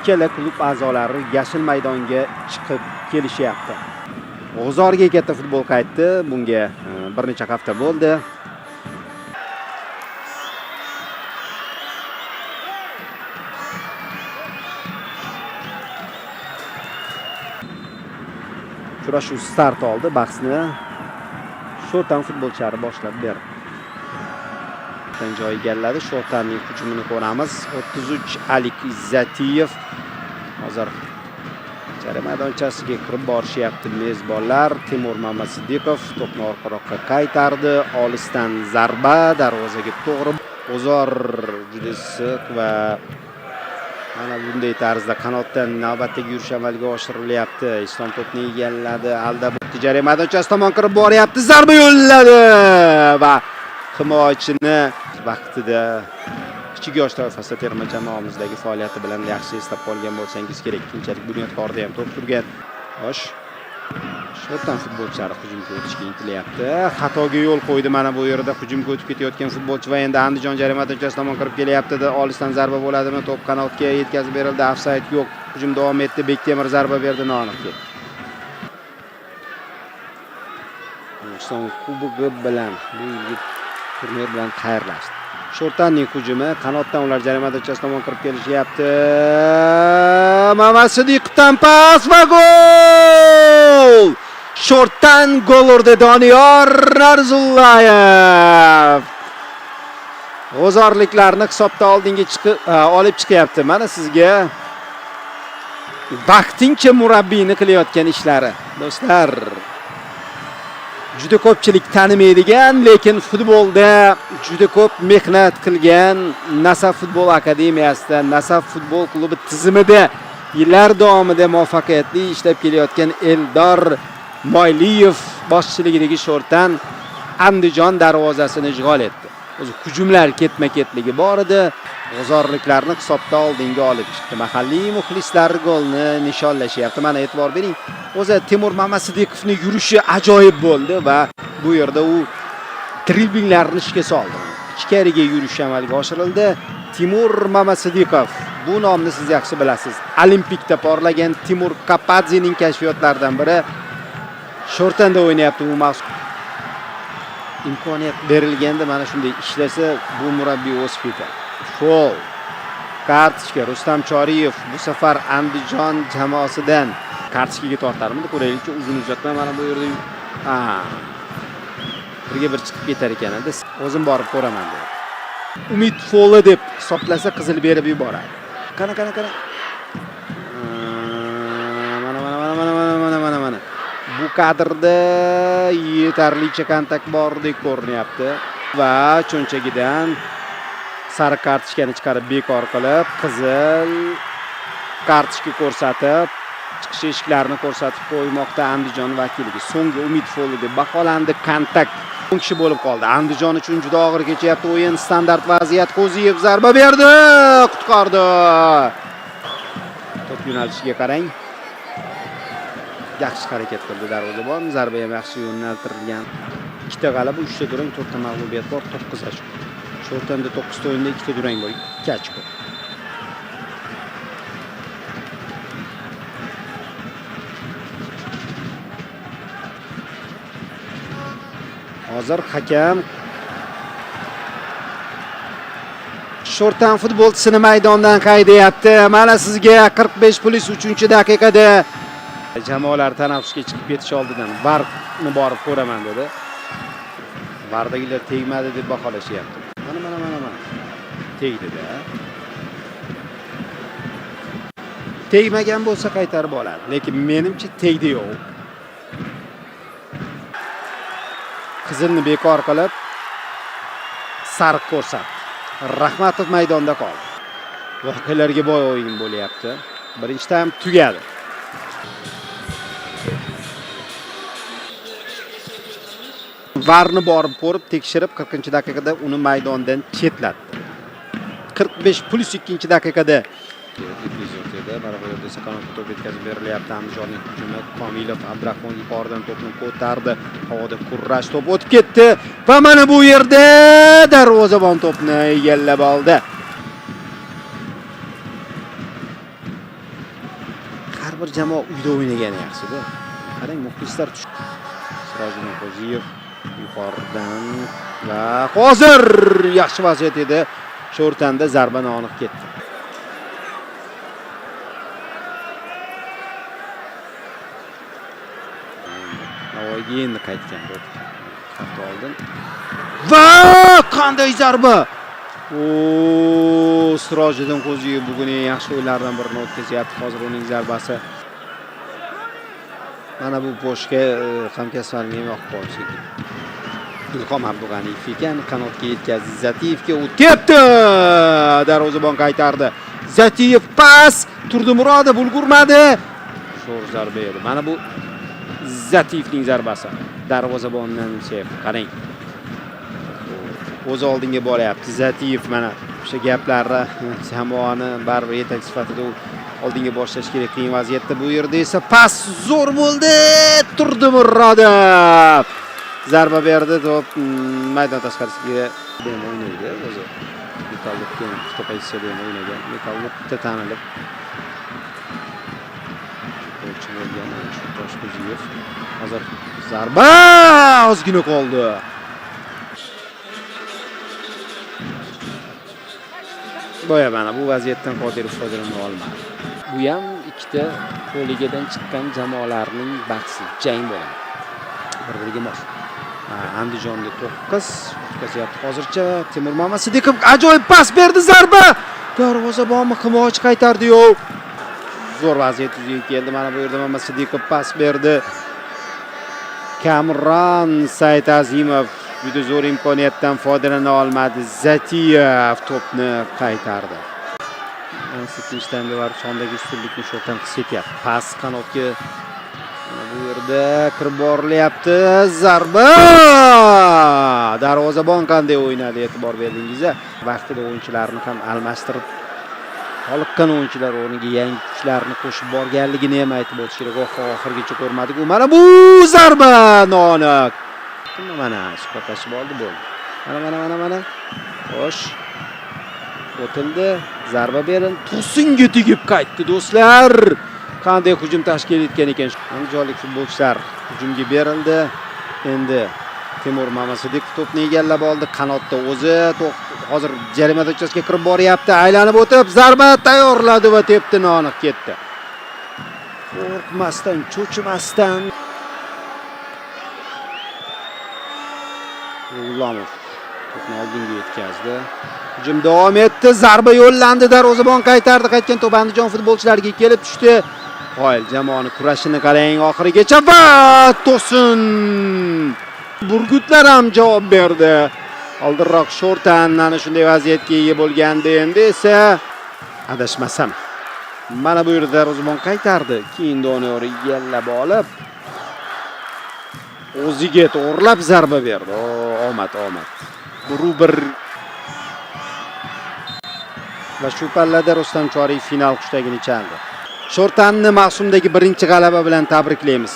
ikkala klub a'zolari yashil maydonga chiqib kelishyapti. G'uzorga katta futbol qaytdi. Bunga bir necha hafta bo'ldi. Uchrashuv start oldi. Bahsni Sho'rtan futbolchilari boshlab berdi. Joy egalladi. Sho'rtanning hujumini ko'ramiz. 33 Alik Izzatiyev hozir jarima maydonchasiga kirib borishyapti mezbonlar. Timur Mamasidiqov to'pni orqaroqqa qaytardi. Olisdan zarba, darvozaga to'g'ri. G'uzor juda siq va mana bunday tarzda qanotdan navbatdagi yurish amalga oshirilyapti. Islom to'pni egalladi. Aldab jarima maydonchasi tomon kirib boryapti. Zarba yo'lladi va himoyachini vaqtida kichik yosh toifasida terma jamoamizdagi faoliyati bilan yaxshi eslab qolgan bo'lsangiz kerak. Keyinchalik Bunyodkorda ham to'p surgan. Xo'sh. Sho'rtan futbolchilari hujumga o'tishga intilyapti. Xatoga yo'l qo'ydi mana bu yerda hujumga o'tib ketayotgan futbolchi va endi Andijon jarima maydonchasi tomon kirib kelyapti. Olisdan zarba bo'ladimi? To'p qanotga yetkazib berildi. Ofsayd yo'q. Hujum davom etdi. Bektemir zarba berdi noaniqga. O'zbekiston Kubogi bilan bu yilgi turnir bilan xayrlashdi. Sho'rtanning hujumi qanotdan ular jarima maydonchasi tomon kirib kelishyapti. Mamasidiqdan pas va gol! Sho'rtan gol urdi Doniyor Narzullayev. G'uzorliklarni hisobda oldinga olib chiqyapti. Mana sizga vaqtincha murabbiyni qilayotgan ishlari. Do'stlar, juda ko'pchilik tanimaydigan, lekin futbolda juda ko'p mehnat qilgan Nasaf futbol akademiyasida, Nasaf futbol klubi tizimida yillar davomida muvaffaqiyatli ishlab kelayotgan Eldor Moyliyev boshchiligidagi Sho'rtan Andijon darvozasini ishg'ol etdi. O'zi hujumlar ketma-ketligi bor edi. G'uzorliklarni hisobda oldinga olib chiqdi. Mahalliy muxlislar golni nishonlashyapti. Mana e'tibor bering. O'zi Timur Mamasidiqovning yurishi ajoyib bo'ldi va bu yerda u driblinglarni ishga soldi. Ichkariga yurish amalga oshirildi. Timur Mamasidiqov, bu nomni siz yaxshi bilasiz. Olimpikda porlagan Timur Kapadzening kashfiyotlaridan biri. Sho'rtanda o'ynayapti u maxsus. Imkoniyat berilganda mana shunday ishlasa, bu murabbiy o'sib ketadi. Fol. Kartochka Rustam Choriyev bu safar Andijon jamoasidan kartochkaga tortarmidi? Ko'raylikchi, uzun uzatma mana bu yerda. Birga bir chiqib ketar ekan endi. O'zim borib ko'raman dedi. Umid Foli deb hisoblasa qizil berib yuboradi. Qana. Mana. Bu kadrda yetarlicha kontakt bordek ko'rinyapti va cho'nchagidan sariq kartochkani chiqarib bekor qilib, qizil kartochka ko'rsatib, chiqish eshiklarini ko'rsatib qo'ymoqda Andijon vakiliga. So'nggi Umid Foli deb baholandi. Kontakt 10 kishi bo'lib qoldi. Andijon uchun juda og'ir kechyapti o'yin. Standart vaziyat. Qo'ziyev zarba berdi, qutqardi. To'p yo'nalishiga qarang. Yaxshi harakat qildi darvozabon. Zarba ham yaxshi yo'naltirilgan. 2 ta g'alaba, 3 ta durang, 4 ta mag'lubiyat bor, 9 ochko. Sho'rtanda 9 ta o'yinda 2 ta durang bor, 2 ochko. Hozir hakam Sho'rtan futbolchisini maydondan haydayapti. Mana sizga 45+3-daqiqada jamoalar tanaffusga chiqib ketish oldidan VARni borib ko'raman dedi. VARdagilar tegmadi deb baholashyapti. Mana. Tegdi-da. Tegmagan bo'lsa qaytarib oladi, lekin menimcha tegdi yo'q. Qizilni bekor qilib sariq ko'rsatdi. Rahmatov maydonda qoldi. Voqealarga boy o'yin bo'lyapti. Birinchi taym tugadi. VARni borib ko'rib, tekshirib 40-daqiqada uni maydondan chetlatdi. 45+2-daqiqada mana bu yerda qanotga to'p yetkazib berilyapti. Andijonning hujumi Komilov Abdurahmon yuqoridan to'pni ko'tardi. Havoda kurrash to'p o'tib ketdi va mana bu yerda darvozabon to'pni egallab oldi. bir jamoa uyda o'ynagani yaxshi-da. Qarang, muxlislar Sirojidin Qo'ziyev yuqoridan va hozir yaxshi vaziyat edi. Sho'rtanda zarba noaniq ketdi. Navoiyga endi qaytgan bu. Hafta oldin. Va qanday zarba! Sirojidin Qo'ziyev bugun eng yaxshi o'yinlardan birini o'tkazyapti. Hozir uning zarbasi. Mana bu boshga hamkasblarim ham yoqib qolishi kerak. Ilhom Abdug'aniyev ekan, qanotga yetkazdi. Zatiyevga u tepdi. Darvozabon qaytardi. Zatiyev pas, Turdimurodov ulgurmadi. Sho'r zarba edi. Mana bu Zatiyevning zarbasi. Darvozabondan qarang. O'z oldinga boryapti. Zatiyev mana o'sha gaplarni jamoani baribir yetakchi sifatida oldinga boshlash kerak qiyin vaziyatda. Bu yerda esa pas zo'r bo'ldi. Turdimurodov zarba berdi. To'p maydon tashqarisiga ham o'ynaydi o'zi. Metallurgga ikkita pozitsiyada ham o'ynagan. Metallurgda tanilib o'yinchi bo'lgan Qo'ziyev. Hozir zarba ozgina qoldi. Boya mana bu vaziyatdan Qodirov foydalana olmadi. Bu ham ikkita ligadan chiqqan jamoalarning bahsi, jang bo'ladi. Bir-biriga mos. Andijonda 9 o'tkazyapti hozircha. Timur Mamasiddikov ajoyib pas berdi, zarba. Darvozabonni himoyachi qaytardi-yu. Zo'r vaziyat yuzaga keldi. Mana bu yerda Mamasiddikov pas berdi. Kamron Saidazimov juda zo'r imkoniyatdan foydalana olmadi. Zatiyev to'pni qaytardi. Ikkinchidan sondagi ustunlikni sho'rtan his etyapti. Pas qanotga bu yerda kirib borilyapti. Zarba! Darvozabon qanday o'ynadi, e'tibor berdingiz? Vaqtida o'yinchilarni ham almashtirib qolgan o'yinchilar o'rniga yangi kuchlarni qo'shib borganligini ham aytib o'tish kerak. Oxirgacha ko'rmadik. Mana bu zarba noaniq. Mana suhbatlashib oldi bo'ldi. Mana. Xo'sh. O'tildi. Zarba berildi. Tursinga tegib qaytdi do'stlar. Qanday hujum tashkil etgan ekan. Andijonlik futbolchilar hujumga berildi. Endi Timur Mamasiddikov to'pni egallab oldi. Qanotda o'zi hozir jarima uchastkiga kirib boryapti. Aylanib o'tib, zarba tayyorladi va tepdi, noaniq ketdi. Qo'rqmasdan, cho'chimasdan Ulomov to'pni oldinga yetkazdi. Hujum davom etdi. Zarba yo'llandi. Darvozabon qaytardi. Qaytgan to'p Andijon futbolchilariga kelib tushdi. Qoyil jamoani kurashini qarang oxirigacha va To'sin. Burgutlar ham javob berdi. Oldinroq Sho'rtan ana shunday vaziyatga ega bo'lgandi. Endi esa adashmasam mana bu yerda darvozabon qaytardi. Keyin Doniyor egallab olib o'ziga to'g'rilab zarba berdi. Omad. Bir va shu pallada Rustam Choriy final qushligini chaldi. Sho'rtanni mavsumdagi birinchi g'alaba bilan tabriklaymiz.